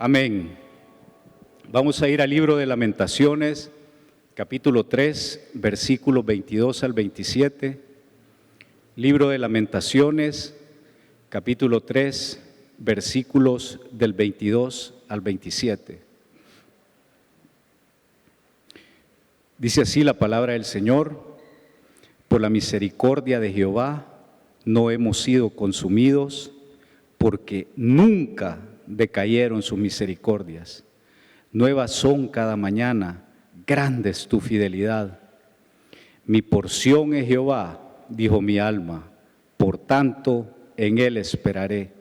Amén. Vamos a ir al libro de Lamentaciones, capítulo 3, versículos 22 al 27. Libro de Lamentaciones, capítulo 3, versículos del 22 al 27. Dice así la palabra del Señor: por la misericordia de Jehová no hemos sido consumidos, porque nunca decayeron sus misericordias. Nuevas son cada mañana, grande es tu fidelidad. Mi porción es Jehová, dijo mi alma, por tanto en él esperaré.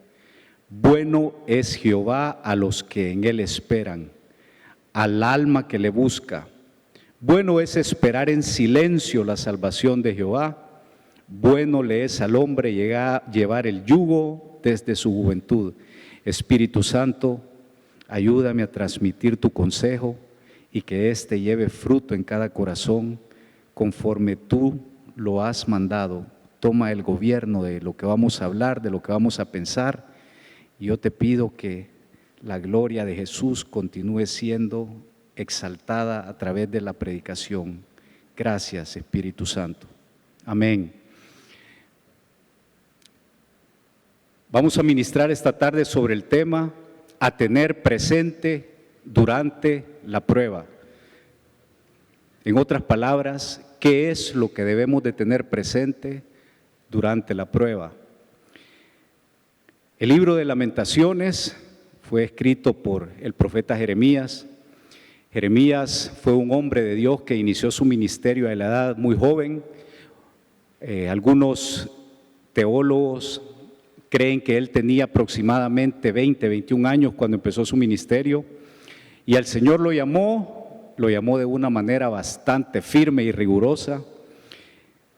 Bueno es Jehová a los que en él esperan, al alma que le busca. Bueno es esperar en silencio la salvación de Jehová. Bueno le es al hombre llevar el yugo desde su juventud. Espíritu Santo, ayúdame a transmitir tu consejo y que éste lleve fruto en cada corazón conforme tú lo has mandado. Toma el gobierno de lo que vamos a hablar, de lo que vamos a pensar, y yo te pido que la gloria de Jesús continúe siendo exaltada a través de la predicación. Gracias, Espíritu Santo. Amén. Vamos a ministrar esta tarde sobre el tema a tener presente durante la prueba. En otras palabras, ¿qué es lo que debemos de tener presente durante la prueba? El libro de Lamentaciones fue escrito por el profeta Jeremías. Jeremías fue un hombre de Dios que inició su ministerio a la edad muy joven. Algunos teólogos creen que él tenía aproximadamente 21 años cuando empezó su ministerio, y al Señor lo llamó de una manera bastante firme y rigurosa.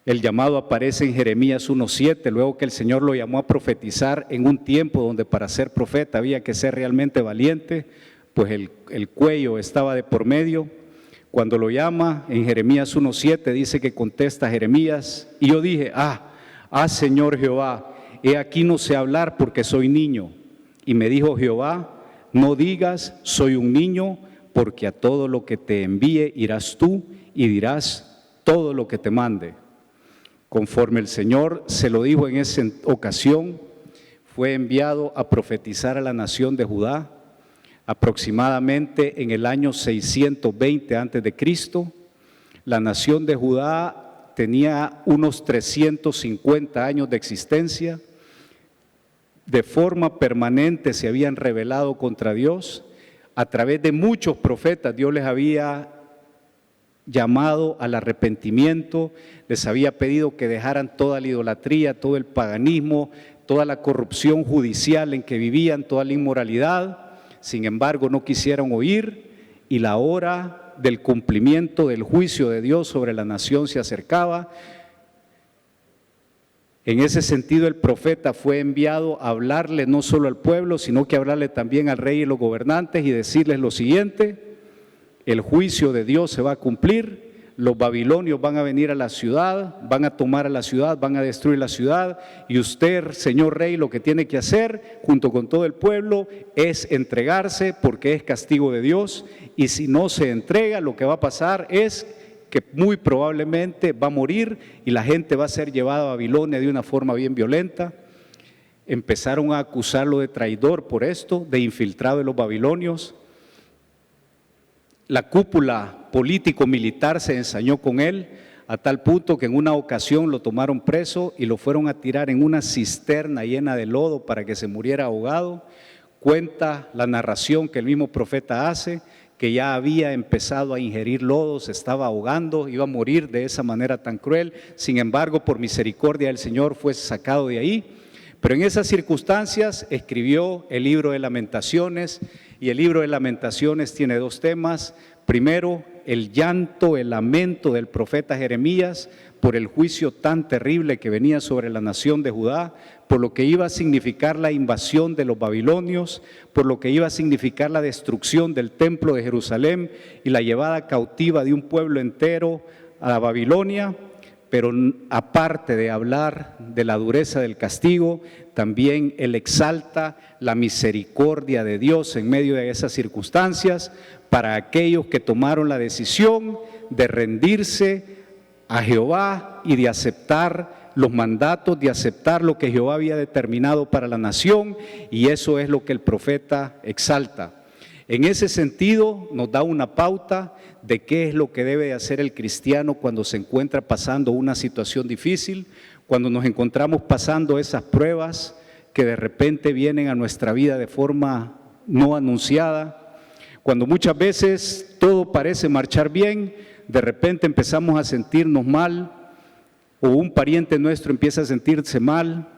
El llamado aparece en Jeremías 1:7, luego que el Señor lo llamó a profetizar en un tiempo donde para ser profeta había que ser realmente valiente, pues el cuello estaba de por medio. Cuando lo llama en Jeremías 1:7 dice que contesta Jeremías, y yo dije, Señor Jehová, he aquí no sé hablar porque soy niño. Y me dijo Jehová, no digas soy un niño, porque a todo lo que te envíe irás tú y dirás todo lo que te mande. Conforme el Señor se lo dijo en esa ocasión, fue enviado a profetizar a la nación de Judá, aproximadamente en el año 620 a.C. La nación de Judá tenía unos 350 años de existencia. De forma permanente se habían rebelado contra Dios. A través de muchos profetas Dios les había llamado al arrepentimiento, les había pedido que dejaran toda la idolatría, todo el paganismo, toda la corrupción judicial en que vivían, toda la inmoralidad. Sin embargo, no quisieron oír, y la hora del cumplimiento del juicio de Dios sobre la nación se acercaba. En ese sentido, el profeta fue enviado a hablarle no solo al pueblo, sino que hablarle también al rey y los gobernantes y decirles lo siguiente: el juicio de Dios se va a cumplir, los babilonios van a venir a la ciudad, van a tomar a la ciudad, van a destruir la ciudad, y usted, señor rey, lo que tiene que hacer junto con todo el pueblo es entregarse, porque es castigo de Dios, y si no se entrega, lo que va a pasar es que muy probablemente va a morir y la gente va a ser llevada a Babilonia de una forma bien violenta. Empezaron a acusarlo de traidor por esto, de infiltrado de los babilonios. La cúpula político-militar se ensañó con él a tal punto que en una ocasión lo tomaron preso y lo fueron a tirar en una cisterna llena de lodo para que se muriera ahogado. Cuenta la narración que el mismo profeta hace, que ya había empezado a ingerir lodo, se estaba ahogando, iba a morir de esa manera tan cruel. Sin embargo, por misericordia del Señor fue sacado de ahí. Pero en esas circunstancias escribió el libro de Lamentaciones, y el libro de Lamentaciones tiene dos temas. Primero, el llanto, el lamento del profeta Jeremías por el juicio tan terrible que venía sobre la nación de Judá, por lo que iba a significar la invasión de los babilonios, por lo que iba a significar la destrucción del templo de Jerusalén y la llevada cautiva de un pueblo entero a Babilonia. pero aparte de hablar de la dureza del castigo, también Él exalta la misericordia de Dios en medio de esas circunstancias para aquellos que tomaron la decisión de rendirse a Jehová y de aceptar los mandatos, de aceptar lo que Jehová había determinado para la nación, y eso es lo que el profeta exalta. En ese sentido nos da una pauta de qué es lo que debe de hacer el cristiano cuando se encuentra pasando una situación difícil, cuando nos encontramos pasando esas pruebas que de repente vienen a nuestra vida de forma no anunciada, cuando muchas veces todo parece marchar bien, de repente empezamos a sentirnos mal, o un pariente nuestro empieza a sentirse mal,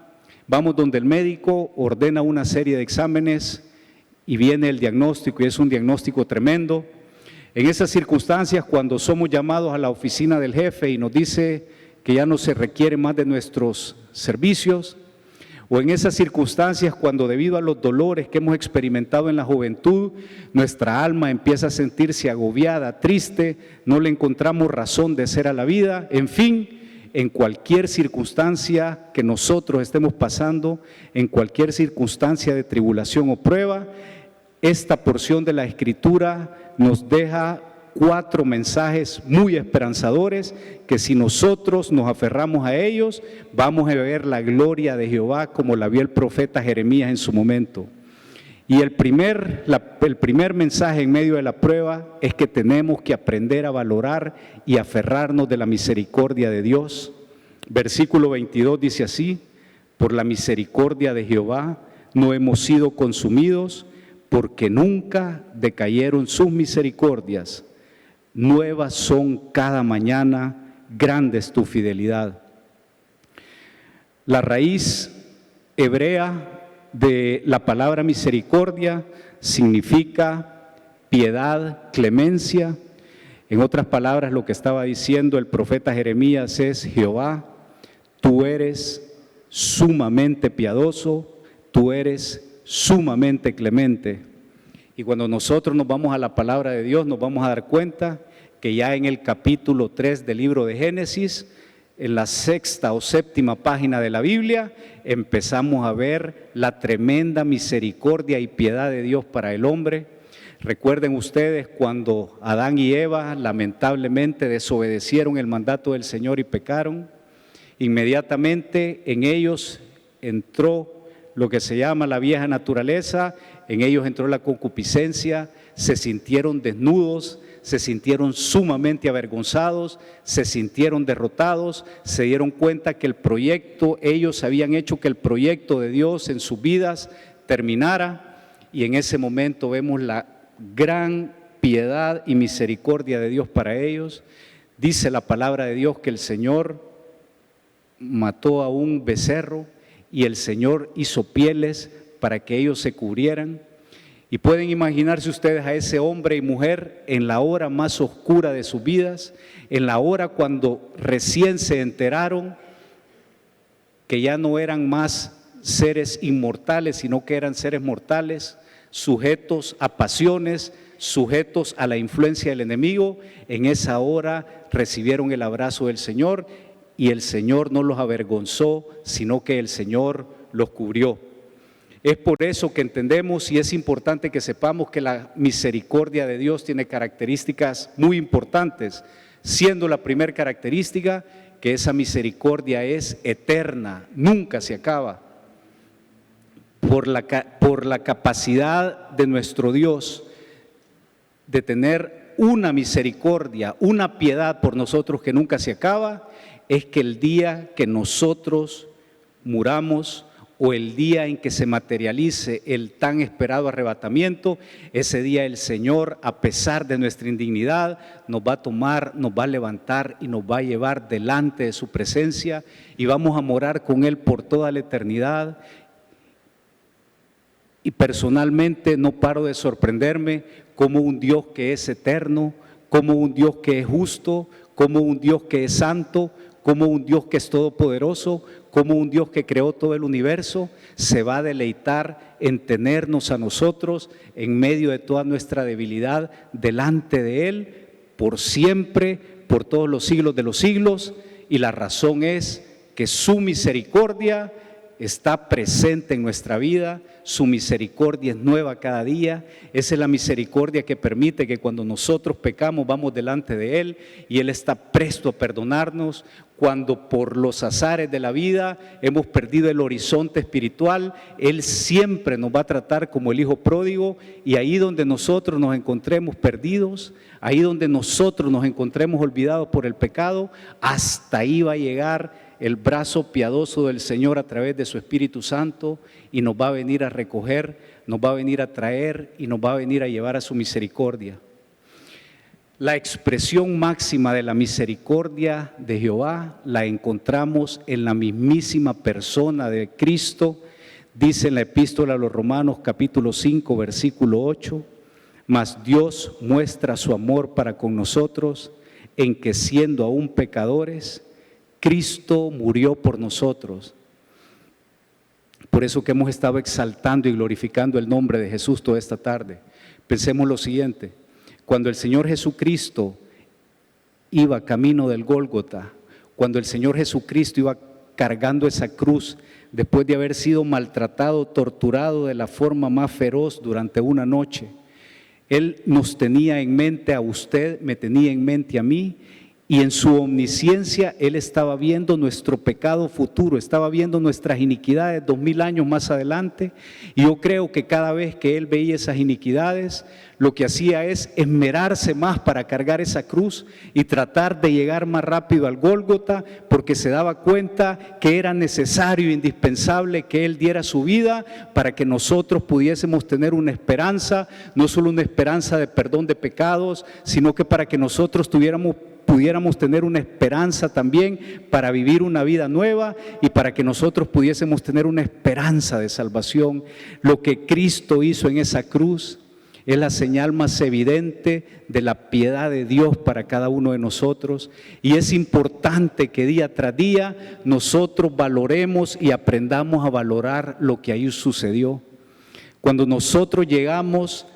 vamos donde el médico, ordena una serie de exámenes y viene el diagnóstico, y es un diagnóstico tremendo. En esas circunstancias, cuando somos llamados a la oficina del jefe y nos dice que ya no se requiere más de nuestros servicios, o en esas circunstancias cuando debido a los dolores que hemos experimentado en la juventud, nuestra alma empieza a sentirse agobiada, triste, no le encontramos razón de ser a la vida, en fin, en cualquier circunstancia que nosotros estemos pasando, en cualquier circunstancia de tribulación o prueba, esta porción de la Escritura nos deja 4 mensajes muy esperanzadores que si nosotros nos aferramos a ellos, vamos a ver la gloria de Jehová como la vio el profeta Jeremías en su momento. Y el primer mensaje en medio de la prueba es que tenemos que aprender a valorar y aferrarnos de la misericordia de Dios. Versículo 22 dice así: por la misericordia de Jehová no hemos sido consumidos, porque nunca decayeron sus misericordias. Nuevas son cada mañana, grande es tu fidelidad. La raíz hebrea de la palabra misericordia significa piedad, clemencia. En otras palabras, lo que estaba diciendo el profeta Jeremías es: Jehová, tú eres sumamente piadoso, tú eres sumamente clemente. Y cuando nosotros nos vamos a la palabra de Dios, nos vamos a dar cuenta que ya en el capítulo 3 del libro de Génesis, en la 6ª o 7ª página de la Biblia, empezamos a ver la tremenda misericordia y piedad de Dios para el hombre. Recuerden ustedes cuando Adán y Eva lamentablemente desobedecieron el mandato del Señor y pecaron, inmediatamente en ellos entró lo que se llama la vieja naturaleza, en ellos entró la concupiscencia, se sintieron desnudos, se sintieron sumamente avergonzados, se sintieron derrotados, se dieron cuenta que el proyecto, ellos habían hecho que el proyecto de Dios en sus vidas terminara, y en ese momento vemos la gran piedad y misericordia de Dios para ellos. Dice la palabra de Dios que el Señor mató a un becerro y el Señor hizo pieles para que ellos se cubrieran. Y pueden imaginarse ustedes a ese hombre y mujer en la hora más oscura de sus vidas, en la hora cuando recién se enteraron que ya no eran más seres inmortales, sino que eran seres mortales, sujetos a pasiones, sujetos a la influencia del enemigo. En esa hora recibieron el abrazo del Señor, y el Señor no los avergonzó, sino que el Señor los cubrió. Es por eso que entendemos, y es importante que sepamos, que la misericordia de Dios tiene características muy importantes, siendo la primera característica que esa misericordia es eterna, nunca se acaba. Por la capacidad de nuestro Dios de tener una misericordia, una piedad por nosotros que nunca se acaba, es que el día que nosotros muramos, o el día en que se materialice el tan esperado arrebatamiento, ese día el Señor, a pesar de nuestra indignidad, nos va a tomar, nos va a levantar y nos va a llevar delante de su presencia, y vamos a morar con Él por toda la eternidad. Y personalmente no paro de sorprenderme como un Dios que es eterno, como un Dios que es justo, como un Dios que es santo, como un Dios que es todopoderoso, como un Dios que creó todo el universo, se va a deleitar en tenernos a nosotros en medio de toda nuestra debilidad delante de Él por siempre, por todos los siglos de los siglos. y la razón es que su misericordia está presente en nuestra vida, su misericordia es nueva cada día. Esa es la misericordia que permite que cuando nosotros pecamos vamos delante de Él y Él está presto a perdonarnos. Cuando por los azares de la vida hemos perdido el horizonte espiritual, Él siempre nos va a tratar como el hijo pródigo, y ahí donde nosotros nos encontremos perdidos, ahí donde nosotros nos encontremos olvidados por el pecado, hasta ahí va a llegar el brazo piadoso del Señor a través de su Espíritu Santo y nos va a venir a recoger, nos va a venir a traer y nos va a venir a llevar a su misericordia. La expresión máxima de la misericordia de Jehová la encontramos en la mismísima persona de Cristo. Dice en la epístola a los Romanos capítulo 5 versículo 8: mas Dios muestra su amor para con nosotros en que siendo aún pecadores, Cristo murió por nosotros. Por eso que hemos estado exaltando y glorificando el nombre de Jesús toda esta tarde. Pensemos lo siguiente: cuando el Señor Jesucristo iba camino del Gólgota, cuando el Señor Jesucristo iba cargando esa cruz, después de haber sido maltratado, torturado de la forma más feroz durante una noche, Él nos tenía en mente a usted, me tenía en mente a mí, y en su omnisciencia Él estaba viendo nuestro pecado futuro, estaba viendo nuestras iniquidades 2000 años más adelante. Y yo creo que cada vez que Él veía esas iniquidades, lo que hacía es esmerarse más para cargar esa cruz y tratar de llegar más rápido al Gólgota, porque se daba cuenta que era necesario e indispensable que Él diera su vida para que nosotros pudiésemos tener una esperanza, no solo una esperanza de perdón de pecados, sino que para que nosotros pudiéramos tener una esperanza también para vivir una vida nueva y para que nosotros pudiésemos tener una esperanza de salvación. Lo que Cristo hizo en esa cruz es la señal más evidente de la piedad de Dios para cada uno de nosotros, y es importante que día tras día nosotros valoremos y aprendamos a valorar lo que ahí sucedió. Cuando nosotros llegamos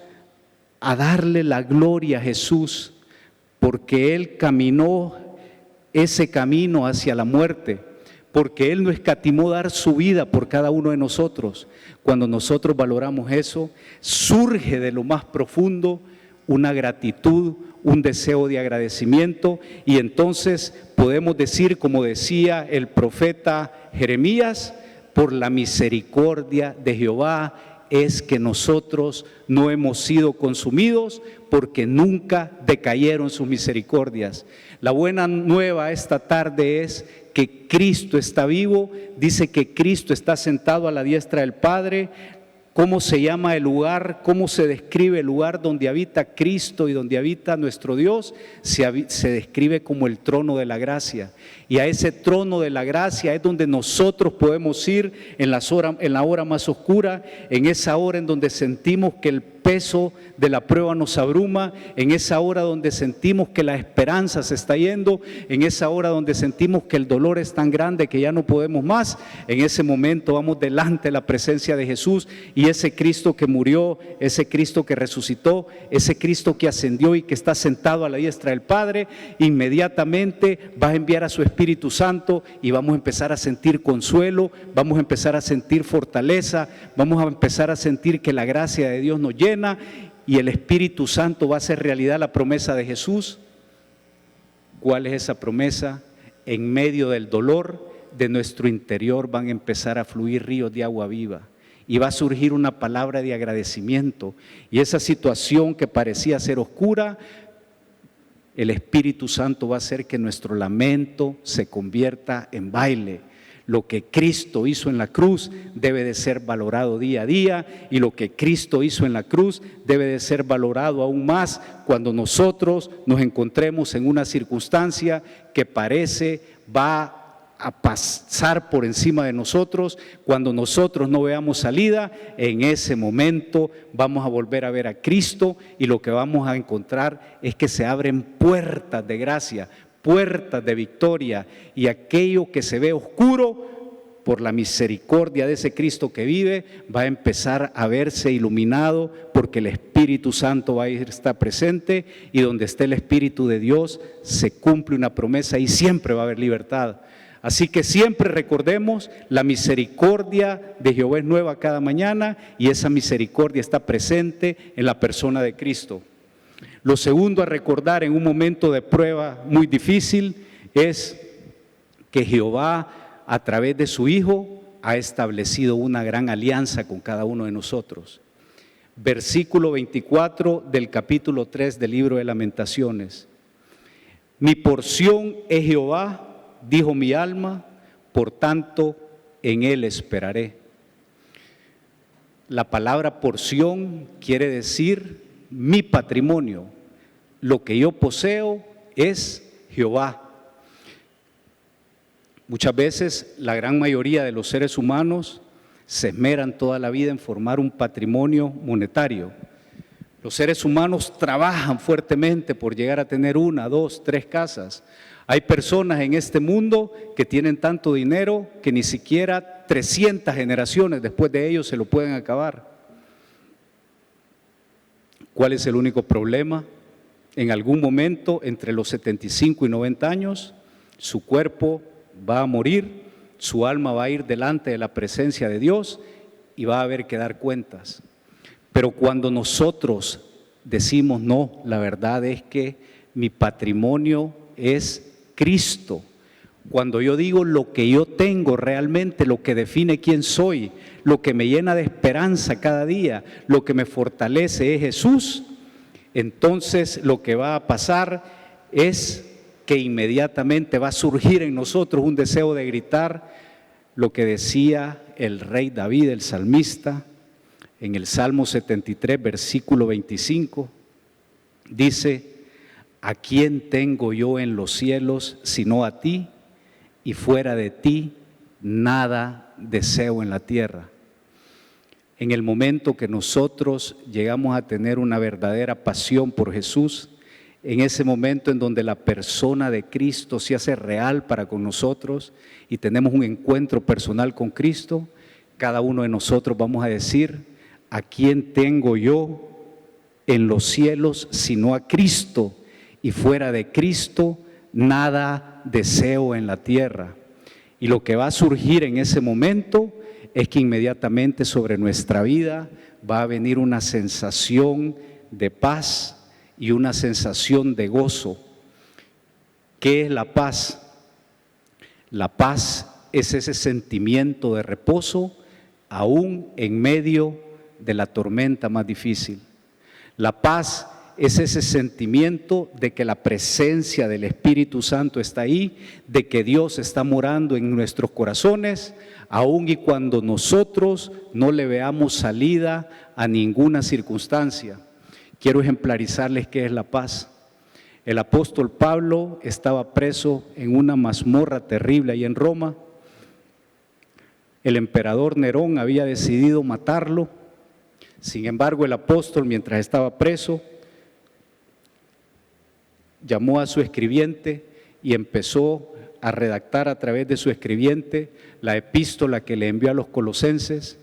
a darle la gloria a Jesús, porque Él caminó ese camino hacia la muerte, porque Él no escatimó dar su vida por cada uno de nosotros. Cuando nosotros valoramos eso, surge de lo más profundo una gratitud, un deseo de agradecimiento, y entonces podemos decir, como decía el profeta Jeremías: por la misericordia de Jehová es que nosotros no hemos sido consumidos, porque nunca decayeron sus misericordias. La buena nueva esta tarde es que Cristo está vivo. Dice que Cristo está sentado a la diestra del Padre. ¿Cómo se llama el lugar? ¿Cómo se describe el lugar donde habita Cristo y donde habita nuestro Dios? Se describe como el trono de la gracia. Y a ese trono de la gracia es donde nosotros podemos ir en la hora más oscura, en esa hora en donde sentimos que el peso de la prueba nos abruma, en esa hora donde sentimos que la esperanza se está yendo, en esa hora donde sentimos que el dolor es tan grande que ya no podemos más. En ese momento vamos delante de la presencia de Jesús, y ese Cristo que murió, ese Cristo que resucitó, ese Cristo que ascendió y que está sentado a la diestra del Padre, inmediatamente va a enviar a su Espíritu Santo y vamos a empezar a sentir consuelo, vamos a empezar a sentir fortaleza, vamos a empezar a sentir que la gracia de Dios nos llena, y el Espíritu Santo va a hacer realidad la promesa de Jesús. ¿Cuál es esa promesa? En medio del dolor de nuestro interior van a empezar a fluir ríos de agua viva, y va a surgir una palabra de agradecimiento, y esa situación que parecía ser oscura, el Espíritu Santo va a hacer que nuestro lamento se convierta en baile. Lo que Cristo hizo en la cruz debe de ser valorado día a día, y lo que Cristo hizo en la cruz debe de ser valorado aún más cuando nosotros nos encontremos en una circunstancia que parece va a pasar por encima de nosotros. Cuando nosotros no veamos salida, en ese momento vamos a volver a ver a Cristo, y lo que vamos a encontrar es que se abren puertas de gracia, puertas de victoria, y aquello que se ve oscuro por la misericordia de ese Cristo que vive, va a empezar a verse iluminado, porque el Espíritu Santo va a estar presente, y donde esté el Espíritu de Dios se cumple una promesa y siempre va a haber libertad. Así que siempre recordemos, la misericordia de Jehová es nueva cada mañana, y esa misericordia está presente en la persona de Cristo. Lo segundo a recordar en un momento de prueba muy difícil es que Jehová, a través de su Hijo, ha establecido una gran alianza con cada uno de nosotros. Versículo 24 del capítulo 3 del libro de Lamentaciones. Mi porción es Jehová, dijo mi alma, por tanto en Él esperaré. La palabra porción quiere decir mi patrimonio. Lo que yo poseo es Jehová. Muchas veces la gran mayoría de los seres humanos se esmeran toda la vida en formar un patrimonio monetario. Los seres humanos trabajan fuertemente por llegar a tener 1, 2, 3 casas. Hay personas en este mundo que tienen tanto dinero que ni siquiera 300 generaciones después de ellos se lo pueden acabar. ¿Cuál es el único problema? En algún momento, entre los 75 y 90 años, su cuerpo va a morir, su alma va a ir delante de la presencia de Dios y va a haber que dar cuentas. Pero cuando nosotros decimos no, la verdad es que mi patrimonio es Cristo. Cuando yo digo lo que yo tengo realmente, lo que define quién soy, lo que me llena de esperanza cada día, lo que me fortalece es Jesús, entonces lo que va a pasar es que inmediatamente va a surgir en nosotros un deseo de gritar lo que decía el rey David, el salmista, en el Salmo 73, versículo 25, dice: ¿a quién tengo yo en los cielos sino a ti? Y fuera de ti nada deseo en la tierra. En el momento que nosotros llegamos a tener una verdadera pasión por Jesús, en ese momento en donde la persona de Cristo se hace real para con nosotros y tenemos un encuentro personal con Cristo, cada uno de nosotros vamos a decir: ¿a quién tengo yo en los cielos sino a Cristo? Y fuera de Cristo nada deseo en la tierra. Y lo que va a surgir en ese momento es que inmediatamente sobre nuestra vida va a venir una sensación de paz y una sensación de gozo. ¿Qué es la paz? La paz es ese sentimiento de reposo aún en medio de la tormenta más difícil. La paz es ese sentimiento de que la presencia del Espíritu Santo está ahí, de que Dios está morando en nuestros corazones, aun y cuando nosotros no le veamos salida a ninguna circunstancia. Quiero ejemplarizarles qué es la paz. El apóstol Pablo estaba preso en una mazmorra terrible ahí en Roma. El emperador Nerón había decidido matarlo. Sin embargo, el apóstol, mientras estaba preso, llamó a su escribiente y empezó a redactar a través de su escribiente la epístola que le envió a los colosenses.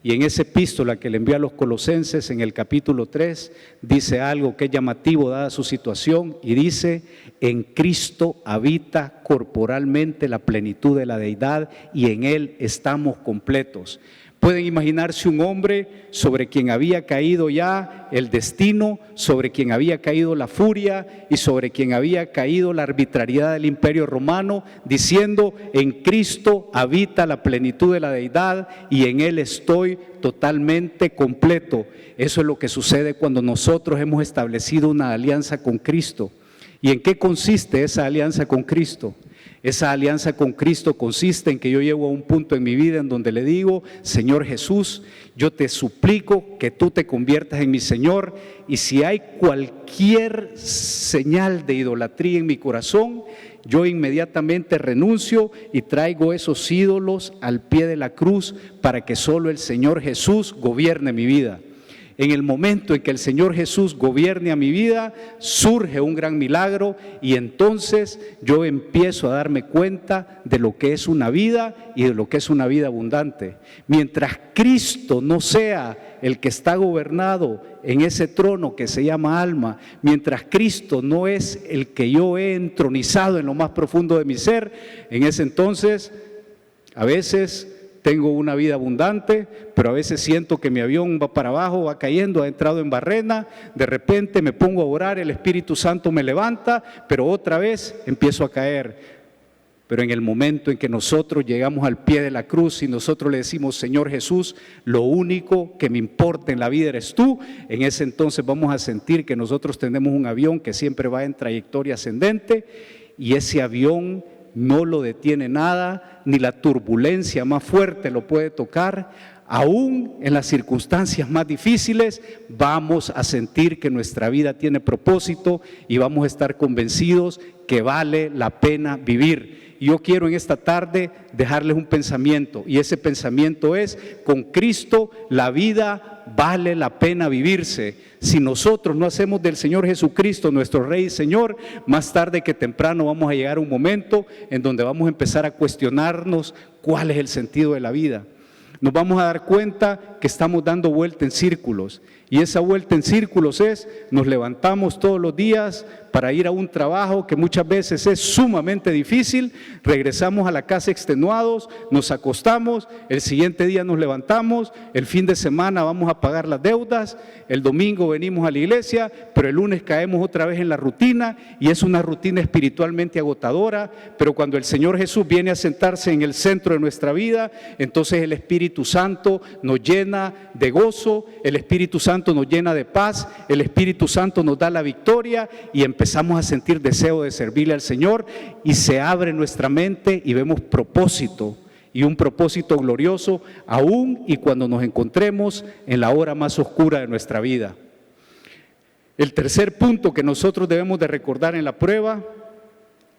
Y en esa epístola que le envió a los colosenses, en el capítulo 3, dice algo que es llamativo dada su situación, y dice: en Cristo habita corporalmente la plenitud de la deidad y en Él estamos completos. Pueden imaginarse un hombre sobre quien había caído ya el destino, sobre quien había caído la furia y sobre quien había caído la arbitrariedad del Imperio Romano, diciendo: en Cristo habita la plenitud de la deidad y en Él estoy totalmente completo. Eso es lo que sucede cuando nosotros hemos establecido una alianza con Cristo. ¿Y en qué consiste esa alianza con Cristo? Esa alianza con Cristo consiste en que yo llego a un punto en mi vida en donde le digo: Señor Jesús, yo te suplico que tú te conviertas en mi Señor, y si hay cualquier señal de idolatría en mi corazón, yo inmediatamente renuncio y traigo esos ídolos al pie de la cruz para que solo el Señor Jesús gobierne mi vida. En el momento en que el Señor Jesús gobierne a mi vida, surge un gran milagro y entonces yo empiezo a darme cuenta de lo que es una vida y de lo que es una vida abundante. Mientras Cristo no sea el que está gobernado en ese trono que se llama alma, mientras Cristo no es el que yo he entronizado en lo más profundo de mi ser, en ese entonces a veces tengo una vida abundante, pero a veces siento que mi avión va para abajo, va cayendo, ha entrado en barrena, de repente me pongo a orar, el Espíritu Santo me levanta, pero otra vez empiezo a caer. Pero en el momento en que nosotros llegamos al pie de la cruz y nosotros le decimos, Señor Jesús, lo único que me importa en la vida eres tú, en ese entonces vamos a sentir que nosotros tenemos un avión que siempre va en trayectoria ascendente y ese avión no lo detiene nada, ni la turbulencia más fuerte lo puede tocar. Aún en las circunstancias más difíciles vamos a sentir que nuestra vida tiene propósito y vamos a estar convencidos que vale la pena vivir. Y yo quiero en esta tarde dejarles un pensamiento, y ese pensamiento es: con Cristo la vida vale la pena vivirse. Si nosotros no hacemos del Señor Jesucristo nuestro Rey y Señor, más tarde que temprano vamos a llegar a un momento en donde vamos a empezar a cuestionarnos cuál es el sentido de la vida. Nos vamos a dar cuenta que estamos dando vuelta en círculos, y esa vuelta en círculos es: nos levantamos todos los días para ir a un trabajo que muchas veces es sumamente difícil, regresamos a la casa extenuados, nos acostamos, el siguiente día nos levantamos, el fin de semana vamos a pagar las deudas, el domingo venimos a la iglesia, pero el lunes caemos otra vez en la rutina, y es una rutina espiritualmente agotadora. Pero cuando el Señor Jesús viene a sentarse en el centro de nuestra vida, entonces el Espíritu Santo nos llena de gozo, el Espíritu Santo nos llena de paz, el Espíritu Santo nos da la victoria y empezamos a sentir deseo de servirle al Señor, y se abre nuestra mente y vemos propósito, y un propósito glorioso aún y cuando nos encontremos en la hora más oscura de nuestra vida. El tercer punto que nosotros debemos de recordar en la prueba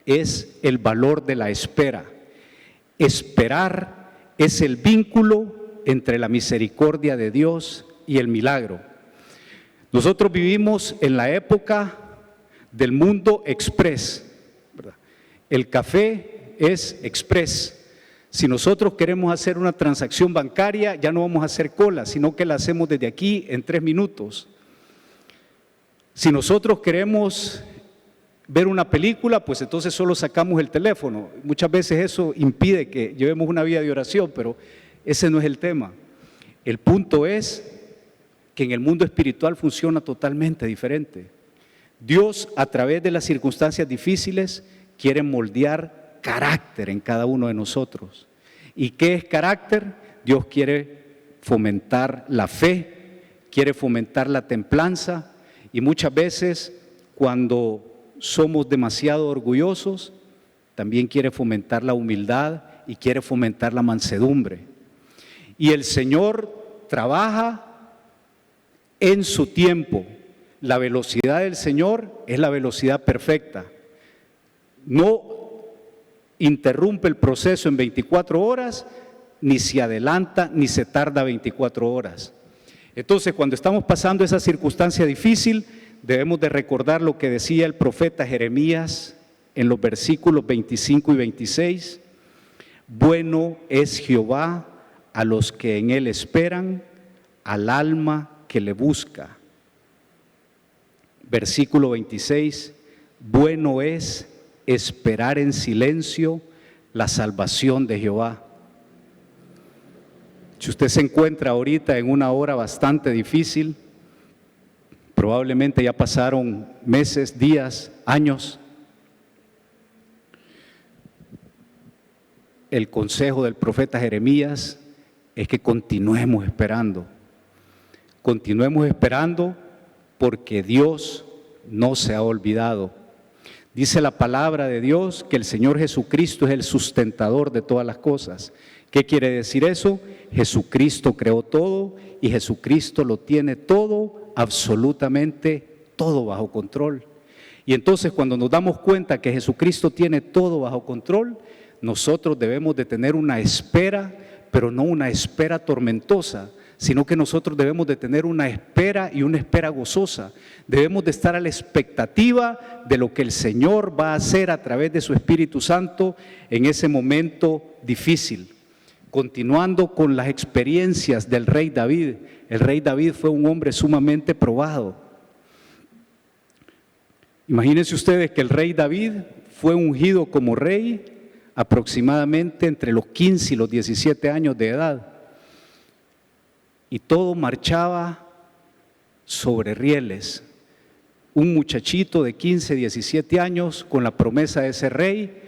es el valor de la espera. Esperar es el vínculo entre la misericordia de Dios y el milagro. Nosotros vivimos en la época del mundo express, ¿verdad? El café es express. Si nosotros queremos hacer una transacción bancaria, ya no vamos a hacer cola, sino que la hacemos desde aquí en 3 minutos. Si nosotros queremos ver una película, pues entonces solo sacamos el teléfono. Muchas veces eso impide que llevemos una vida de oración, pero ese no es el tema. El punto es que en el mundo espiritual funciona totalmente diferente. Dios, a través de las circunstancias difíciles, quiere moldear carácter en cada uno de nosotros. ¿Y qué es carácter? Dios quiere fomentar la fe, quiere fomentar la templanza, y muchas veces cuando somos demasiado orgullosos, también quiere fomentar la humildad y quiere fomentar la mansedumbre. Y el Señor trabaja en su tiempo. La velocidad del Señor es la velocidad perfecta. No interrumpe el proceso en 24 horas, ni se adelanta, ni se tarda 24 horas. Entonces, cuando estamos pasando esa circunstancia difícil, debemos de recordar lo que decía el profeta Jeremías en los versículos 25 y 26. Bueno es Jehová a los que en él esperan, al alma que le busca. Versículo 26, bueno es esperar en silencio la salvación de Jehová. Si usted se encuentra ahorita en una hora bastante difícil, probablemente ya pasaron meses, días, años, el consejo del profeta Jeremías es que continuemos esperando. Continuemos esperando porque Dios no se ha olvidado. Dice la palabra de Dios que el Señor Jesucristo es el sustentador de todas las cosas. ¿Qué quiere decir eso? Jesucristo creó todo y Jesucristo lo tiene todo, absolutamente todo bajo control. Y entonces cuando nos damos cuenta que Jesucristo tiene todo bajo control, nosotros debemos de tener una espera, pero no una espera tormentosa, sino que nosotros debemos de tener una espera y una espera gozosa. Debemos de estar a la expectativa de lo que el Señor va a hacer a través de su Espíritu Santo en ese momento difícil. Continuando con las experiencias del rey David, el rey David fue un hombre sumamente probado. Imagínense ustedes que el rey David fue ungido como rey aproximadamente entre los 15 y los 17 años de edad. Y todo marchaba sobre rieles. Un muchachito de 15, 17 años con la promesa de ser rey,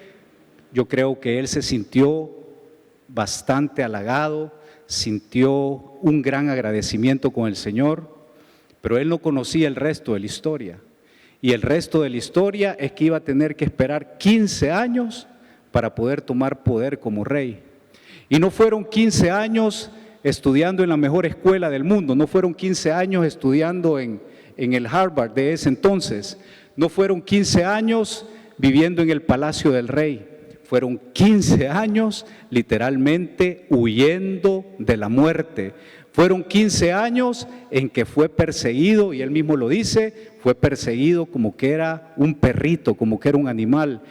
yo creo que él se sintió bastante halagado, sintió un gran agradecimiento con el Señor, pero él no conocía el resto de la historia. Y el resto de la historia es que iba a tener que esperar 15 años para poder tomar poder como rey. Y no fueron 15 años estudiando en la mejor escuela del mundo, no fueron 15 años estudiando en el Harvard de ese entonces, no fueron 15 años viviendo en el palacio del rey, fueron 15 años literalmente huyendo de la muerte. Fueron 15 años en que fue perseguido, y él mismo lo dice, fue perseguido como que era un perrito, como que era un animal.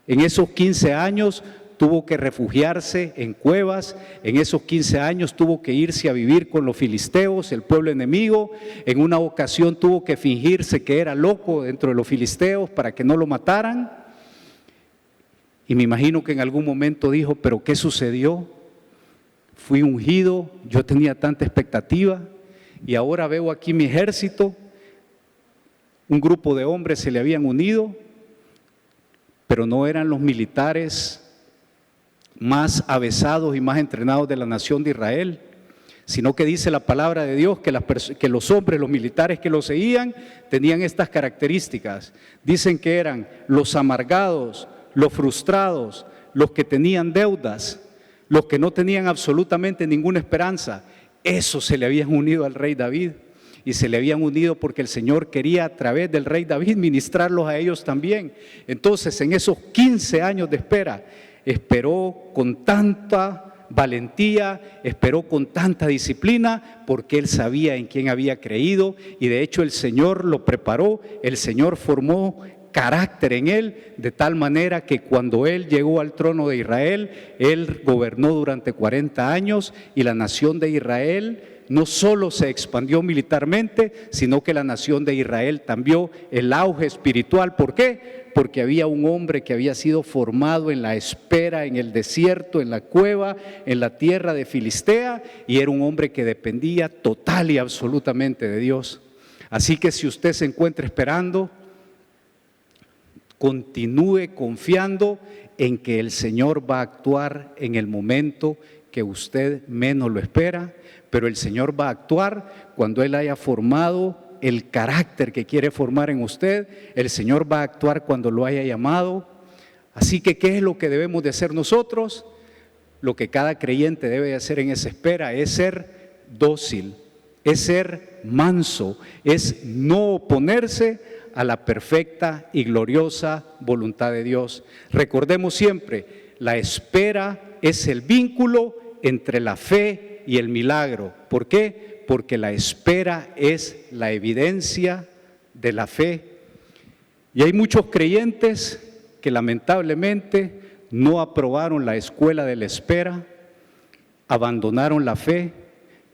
En esos 15 años tuvo que refugiarse en cuevas, en esos 15 años tuvo que irse a vivir con los filisteos, el pueblo enemigo. En una ocasión tuvo que fingirse que era loco dentro de los filisteos para que no lo mataran. Y me imagino que en algún momento dijo, ¿pero qué sucedió? Fui ungido, yo tenía tanta expectativa y ahora veo aquí mi ejército, un grupo de hombres se le habían unido, pero no eran los militares más avesados y más entrenados de la nación de Israel, sino que dice la palabra de Dios que los hombres, los militares que lo seguían, tenían estas características. Dicen que eran los amargados, los frustrados, los que tenían deudas, los que no tenían absolutamente ninguna esperanza. Esos se le habían unido al rey David, y se le habían unido porque el Señor quería a través del rey David ministrarlos a ellos también. Entonces, en esos 15 años de espera, esperó con tanta valentía, esperó con tanta disciplina, porque él sabía en quién había creído, y de hecho el Señor lo preparó, el Señor formó carácter en él, de tal manera que cuando él llegó al trono de Israel, él gobernó durante 40 años, y la nación de Israel no solo se expandió militarmente, sino que la nación de Israel también el auge espiritual. ¿Por qué? Porque había un hombre que había sido formado en la espera, en el desierto, en la cueva, en la tierra de Filistea, y era un hombre que dependía total y absolutamente de Dios. Así que si usted se encuentra esperando, continúe confiando en que el Señor va a actuar en el momento que usted menos lo espera, pero el Señor va a actuar cuando Él haya formado el carácter que quiere formar en usted. El Señor va a actuar cuando lo haya llamado. Así que, ¿qué es lo que debemos de hacer nosotros? Lo que cada creyente debe de hacer en esa espera es ser dócil, es ser manso, es no oponerse a la perfecta y gloriosa voluntad de Dios. Recordemos siempre, la espera es el vínculo entre la fe y el milagro. ¿Por qué? Porque la espera es la evidencia de la fe. Y hay muchos creyentes que lamentablemente no aprobaron la escuela de la espera, abandonaron la fe,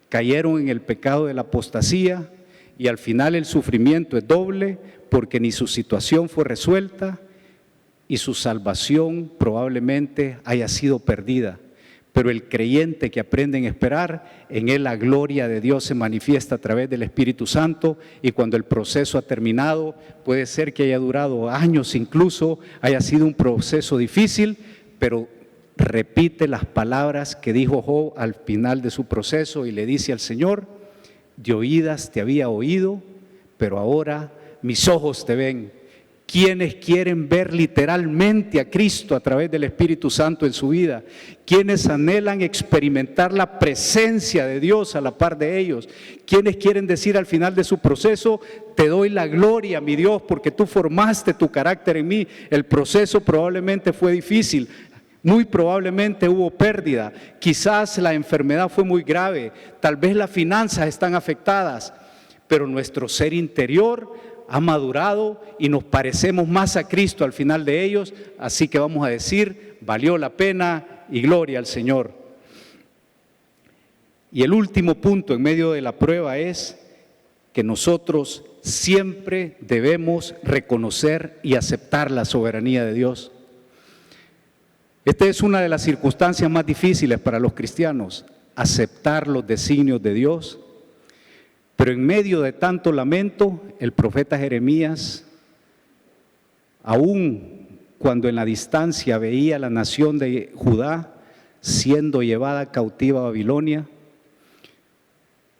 cayeron en el pecado de la apostasía, y al final el sufrimiento es doble, porque ni su situación fue resuelta y su salvación probablemente haya sido perdida. Pero el creyente que aprende en esperar, en él la gloria de Dios se manifiesta a través del Espíritu Santo, y cuando el proceso ha terminado, puede ser que haya durado años incluso, haya sido un proceso difícil, pero repite las palabras que dijo Job al final de su proceso y le dice al Señor: de oídas te había oído, pero ahora mis ojos te ven. Quienes quieren ver literalmente a Cristo a través del Espíritu Santo en su vida, quienes anhelan experimentar la presencia de Dios a la par de ellos, quienes quieren decir al final de su proceso: te doy la gloria, mi Dios, porque tú formaste tu carácter en mí. El proceso probablemente fue difícil, Muy probablemente hubo pérdida, quizás la enfermedad fue muy grave, tal vez las finanzas están afectadas, pero nuestro ser interior ha madurado y nos parecemos más a Cristo al final de ellos, así que vamos a decir, valió la pena y gloria al Señor. Y el último punto en medio de la prueba es que nosotros siempre debemos reconocer y aceptar la soberanía de Dios. Esta es una de las circunstancias más difíciles para los cristianos, aceptar los designios de Dios. Pero en medio de tanto lamento, el profeta Jeremías, aún cuando en la distancia veía a la nación de Judá siendo llevada cautiva a Babilonia,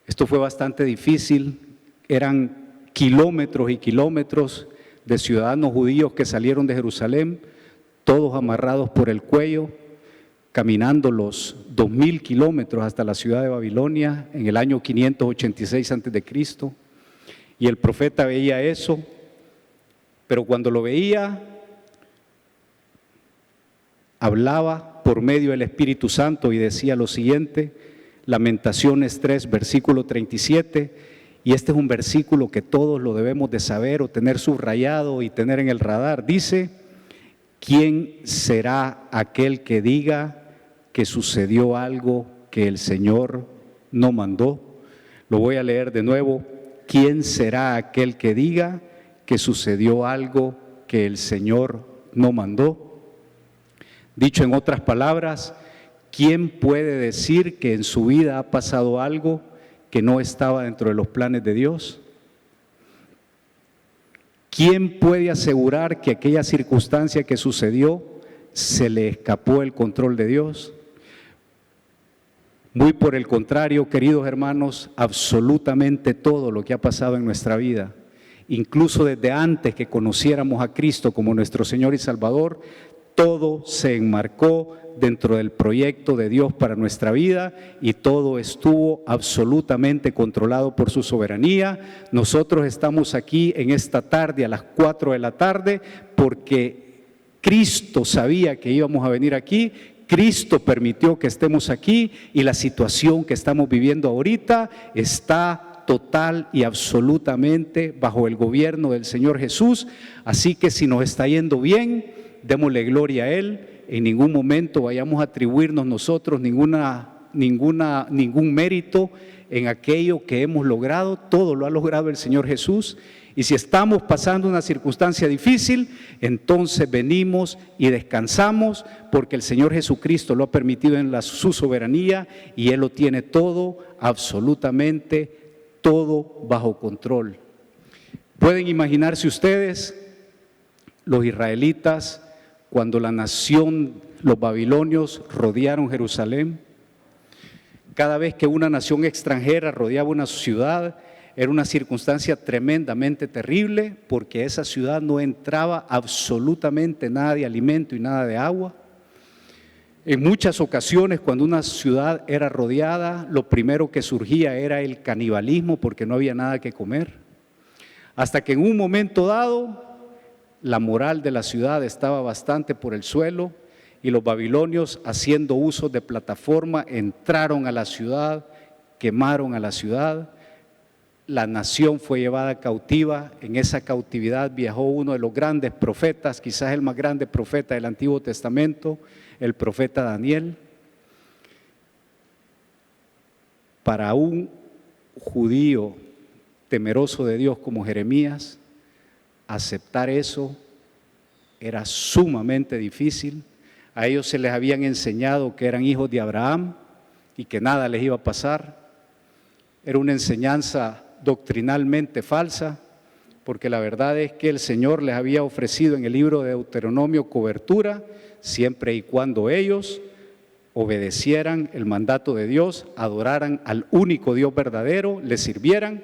esto fue bastante difícil, eran kilómetros y kilómetros de ciudadanos judíos que salieron de Jerusalén, todos amarrados por el cuello, caminando los 2000 kilómetros hasta la ciudad de Babilonia en el año 586 a.C. Y el profeta veía eso, pero cuando lo veía, hablaba por medio del Espíritu Santo y decía lo siguiente, Lamentaciones 3, versículo 37, y este es un versículo que todos lo debemos de saber o tener subrayado y tener en el radar. Dice, ¿quién será aquel que diga que sucedió algo que el Señor no mandó? Lo voy a leer de nuevo. ¿Quién será aquel que diga que sucedió algo que el Señor no mandó? Dicho en otras palabras, ¿quién puede decir que en su vida ha pasado algo que no estaba dentro de los planes de Dios? ¿Quién puede asegurar que aquella circunstancia que sucedió se le escapó el control de Dios? Muy por el contrario, queridos hermanos, absolutamente todo lo que ha pasado en nuestra vida, incluso desde antes que conociéramos a Cristo como nuestro Señor y Salvador, todo se enmarcó dentro del proyecto de Dios para nuestra vida y todo estuvo absolutamente controlado por su soberanía. Nosotros estamos aquí en esta tarde a las 4 de la tarde porque Cristo sabía que íbamos a venir aquí, Cristo permitió que estemos aquí y la situación que estamos viviendo ahorita está total y absolutamente bajo el gobierno del Señor Jesús. Así que si nos está yendo bien, démosle gloria a Él. En ningún momento vayamos a atribuirnos nosotros ningún mérito en aquello que hemos logrado. Todo lo ha logrado el Señor Jesús. Y si estamos pasando una circunstancia difícil, entonces venimos y descansamos porque el Señor Jesucristo lo ha permitido en su soberanía y Él lo tiene todo, absolutamente todo bajo control. ¿Pueden imaginarse ustedes los israelitas cuando la nación, los babilonios rodearon Jerusalén? Cada vez que una nación extranjera rodeaba una ciudad, era una circunstancia tremendamente terrible porque a esa ciudad no entraba absolutamente nada de alimento y nada de agua. En muchas ocasiones, cuando una ciudad era rodeada, lo primero que surgía era el canibalismo porque no había nada que comer. Hasta que en un momento dado, la moral de la ciudad estaba bastante por el suelo y los babilonios, haciendo uso de plataforma, entraron a la ciudad, quemaron a la ciudad. La nación fue llevada cautiva. En esa cautividad viajó uno de los grandes profetas, quizás el más grande profeta del Antiguo Testamento, el profeta Daniel. Para un judío temeroso de Dios como Jeremías, aceptar eso era sumamente difícil. A ellos se les habían enseñado que eran hijos de Abraham y que nada les iba a pasar. Era una enseñanza doctrinalmente falsa, porque la verdad es que el Señor les había ofrecido en el libro de Deuteronomio cobertura, siempre y cuando ellos obedecieran el mandato de Dios, adoraran al único Dios verdadero, le sirvieran,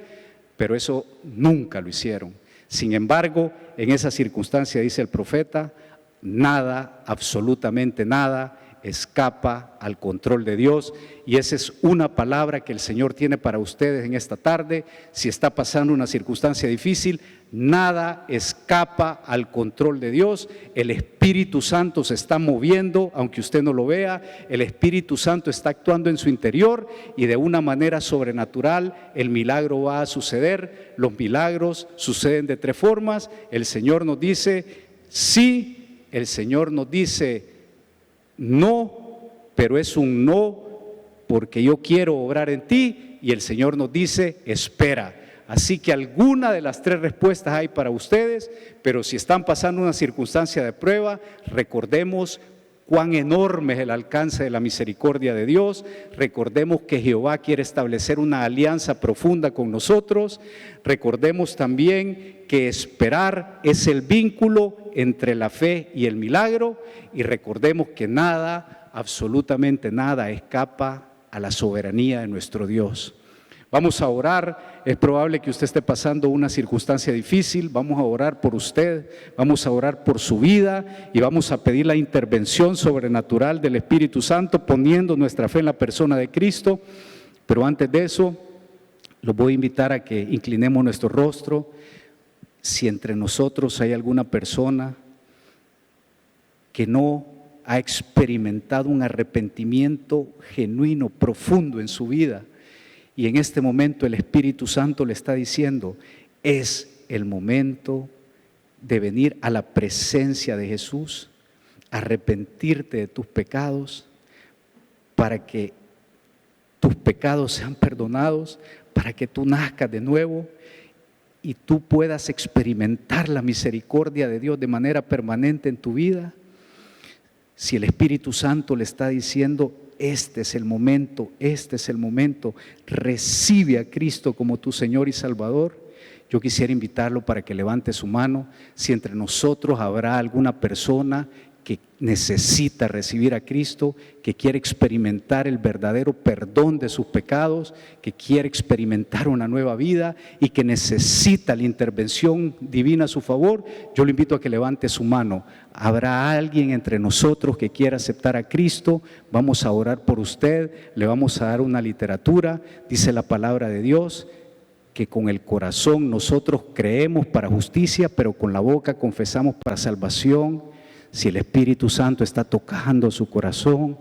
pero eso nunca lo hicieron. Sin embargo, en esa circunstancia, dice el profeta, nada, absolutamente nada, escapa al control de Dios. Y esa es una palabra que el Señor tiene para ustedes en esta tarde. Si está pasando una circunstancia difícil, nada escapa al control de Dios. El Espíritu Santo se está moviendo, aunque usted no lo vea. El Espíritu Santo está actuando en su interior y de una manera sobrenatural el milagro va a suceder. Los milagros suceden de 3 formas. El Señor nos dice sí, el Señor nos dice no, pero es un no porque yo quiero obrar en ti, y el Señor nos dice espera. Así que alguna de las 3 respuestas hay para ustedes, pero si están pasando una circunstancia de prueba, recordemos cuán enorme es el alcance de la misericordia de Dios. Recordemos que Jehová quiere establecer una alianza profunda con nosotros. Recordemos también que esperar es el vínculo entre la fe y el milagro, y recordemos que nada, absolutamente nada, escapa a la soberanía de nuestro Dios. Vamos a orar. Es probable que usted esté pasando una circunstancia difícil. Vamos a orar por usted, vamos a orar por su vida y vamos a pedir la intervención sobrenatural del Espíritu Santo, poniendo nuestra fe en la persona de Cristo. Pero antes de eso, los voy a invitar a que inclinemos nuestro rostro. Si entre nosotros hay alguna persona que no ha experimentado un arrepentimiento genuino, profundo en su vida, y en este momento el Espíritu Santo le está diciendo, es el momento de venir a la presencia de Jesús, arrepentirte de tus pecados, para que tus pecados sean perdonados, para que tú nazcas de nuevo y tú puedas experimentar la misericordia de Dios de manera permanente en tu vida. Si el Espíritu Santo le está diciendo, este es el momento, recibe a Cristo como tu Señor y Salvador, yo quisiera invitarlo para que levante su mano. Si entre nosotros habrá alguna persona que necesita recibir a Cristo, que quiere experimentar el verdadero perdón de sus pecados, que quiere experimentar una nueva vida y que necesita la intervención divina a su favor, yo le invito a que levante su mano. ¿Habrá alguien entre nosotros que quiera aceptar a Cristo? Vamos a orar por usted, le vamos a dar una literatura. Dice la palabra de Dios que con el corazón nosotros creemos para justicia, pero con la boca confesamos para salvación. Si el Espíritu Santo está tocando su corazón,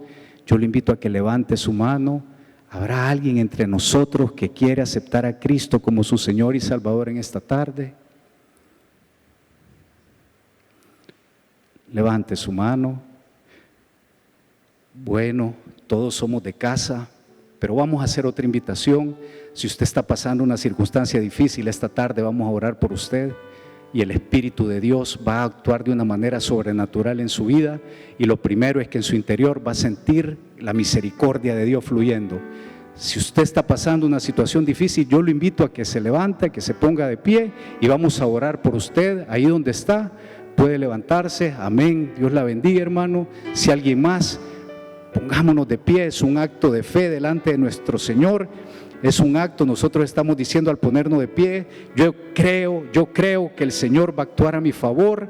yo le invito a que levante su mano. ¿Habrá alguien entre nosotros que quiere aceptar a Cristo como su Señor y Salvador en esta tarde? Levante su mano. Bueno, todos somos de casa, pero vamos a hacer otra invitación. Si usted está pasando una circunstancia difícil esta tarde, vamos a orar por usted. Y el Espíritu de Dios va a actuar de una manera sobrenatural en su vida. Y lo primero es que en su interior va a sentir la misericordia de Dios fluyendo. Si usted está pasando una situación difícil, yo lo invito a que se levante, que se ponga de pie y vamos a orar por usted ahí donde está. Puede levantarse, amén, Dios la bendiga, hermano. Si alguien más, pongámonos de pie, es un acto de fe delante de nuestro Señor. Es un acto, nosotros estamos diciendo al ponernos de pie, yo creo que el Señor va a actuar a mi favor.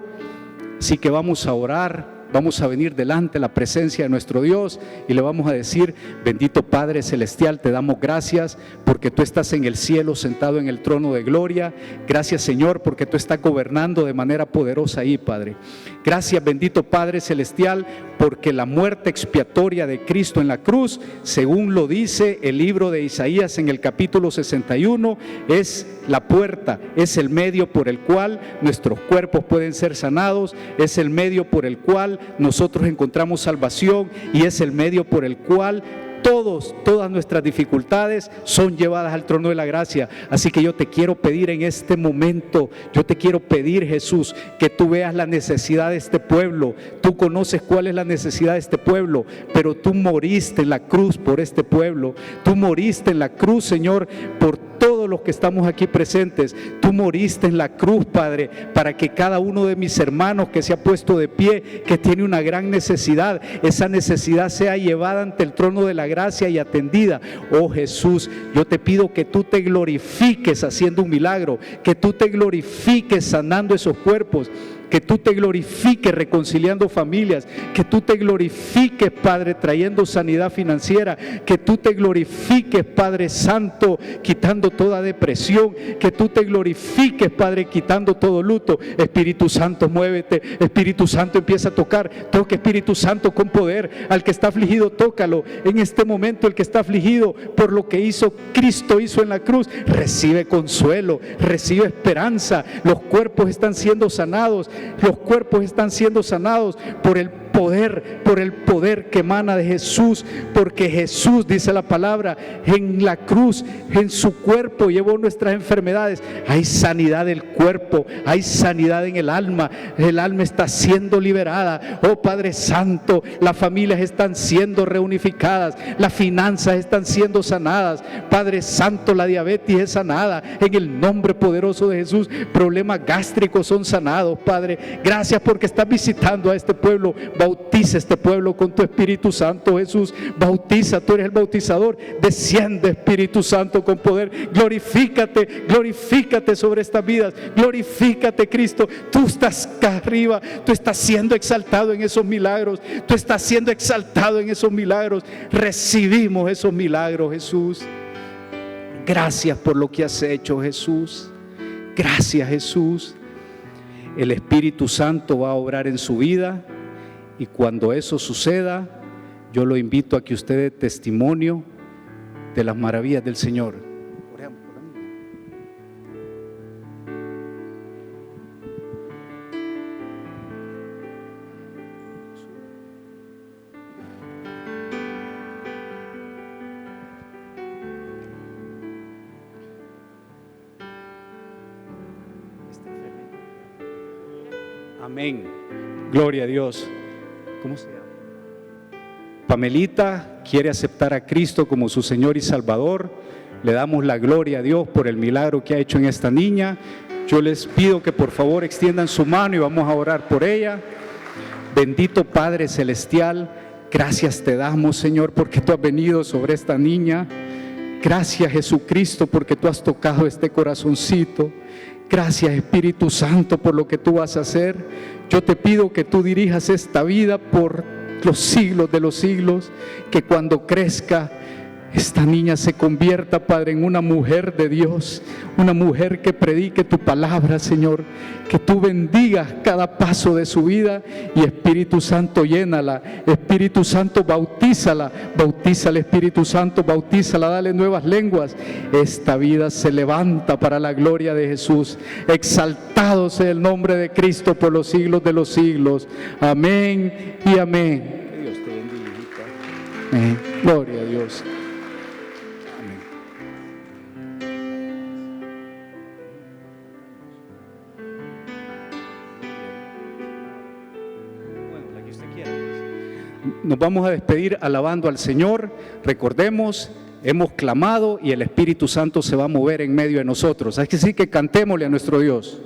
Así que vamos a orar, vamos a venir delante de la presencia de nuestro Dios y le vamos a decir: bendito Padre Celestial, te damos gracias porque tú estás en el cielo sentado en el trono de gloria. Gracias, Señor, porque tú estás gobernando de manera poderosa ahí, Padre. Gracias, bendito Padre Celestial, porque la muerte expiatoria de Cristo en la cruz, según lo dice el libro de Isaías en el capítulo 61, es la puerta, es el medio por el cual nuestros cuerpos pueden ser sanados, es el medio por el cual nosotros encontramos salvación y es el medio por el cual todas nuestras dificultades son llevadas al trono de la gracia. Así que yo te quiero pedir en este momento, yo te quiero pedir, Jesús, que tú veas la necesidad de este pueblo. Tú conoces cuál es la necesidad de este pueblo, pero tú moriste en la cruz por este pueblo. Tú moriste en la cruz, Señor, por todos los que estamos aquí presentes. Tú moriste en la cruz, Padre, para que cada uno de mis hermanos que se ha puesto de pie, que tiene una gran necesidad, esa necesidad sea llevada ante el trono de la gracia y atendida. Oh Jesús, yo te pido que tú te glorifiques haciendo un milagro, que tú te glorifiques sanando esos cuerpos. que tú te glorifiques reconciliando familias, que tú te glorifiques, Padre, trayendo sanidad financiera, que tú te glorifiques, Padre Santo, quitando toda depresión, que tú te glorifiques, Padre, quitando todo luto. Espíritu Santo, muévete. Espíritu Santo, empieza a tocar. Toca, Espíritu Santo, con poder. Al que está afligido, tócalo. En este momento, el que está afligido por lo que Cristo hizo en la cruz, recibe consuelo, recibe esperanza. Los cuerpos están siendo sanados. Los cuerpos están siendo sanados por el poder que emana de Jesús, porque Jesús, dice la palabra, en la cruz, en su cuerpo llevó nuestras enfermedades. Hay sanidad del cuerpo, hay sanidad en el alma está siendo liberada. Oh Padre Santo, las familias están siendo reunificadas, las finanzas están siendo sanadas. Padre Santo, la diabetes es sanada en el nombre poderoso de Jesús. Problemas gástricos son sanados, Padre. Gracias porque estás visitando a este pueblo. Bautiza este pueblo con tu Espíritu Santo, Jesús. Bautiza, tú eres el bautizador. Desciende, Espíritu Santo, con poder. Glorifícate sobre estas vidas. Glorifícate, Cristo. Tú estás acá arriba. Tú estás siendo exaltado en esos milagros. Tú estás siendo exaltado en esos milagros. Recibimos esos milagros, Jesús. Gracias por lo que has hecho, Jesús. Gracias, Jesús. El Espíritu Santo va a obrar en su vida. Y cuando eso suceda, yo lo invito a que usted dé testimonio de las maravillas del Señor. Oremos por la niña. Amén. Gloria a Dios. ¿Cómo se llama? Pamelita quiere aceptar a Cristo como su Señor y Salvador. Le damos la gloria a Dios por el milagro que ha hecho en esta niña. Yo les pido que por favor extiendan su mano y vamos a orar por ella. Bendito Padre Celestial, gracias te damos, Señor, porque tú has venido sobre esta niña. Gracias, Jesucristo, porque tú has tocado este corazoncito. Gracias, Espíritu Santo, por lo que tú vas a hacer. Yo te pido que tú dirijas esta vida por los siglos de los siglos, que cuando crezca esta niña se convierta, Padre, en una mujer de Dios, una mujer que predique tu palabra, Señor, que tú bendigas cada paso de su vida. Y Espíritu Santo, llénala. Espíritu Santo, bautízala, Espíritu Santo, bautízala, dale nuevas lenguas. Esta vida se levanta para la gloria de Jesús. Exaltado sea el nombre de Cristo por los siglos de los siglos. Amén y amén. Que Dios te bendiga, hijita. Amén. Gloria a Dios. Nos vamos a despedir alabando al Señor. Recordemos, hemos clamado y el Espíritu Santo se va a mover en medio de nosotros. Así que sí, que cantémosle a nuestro Dios.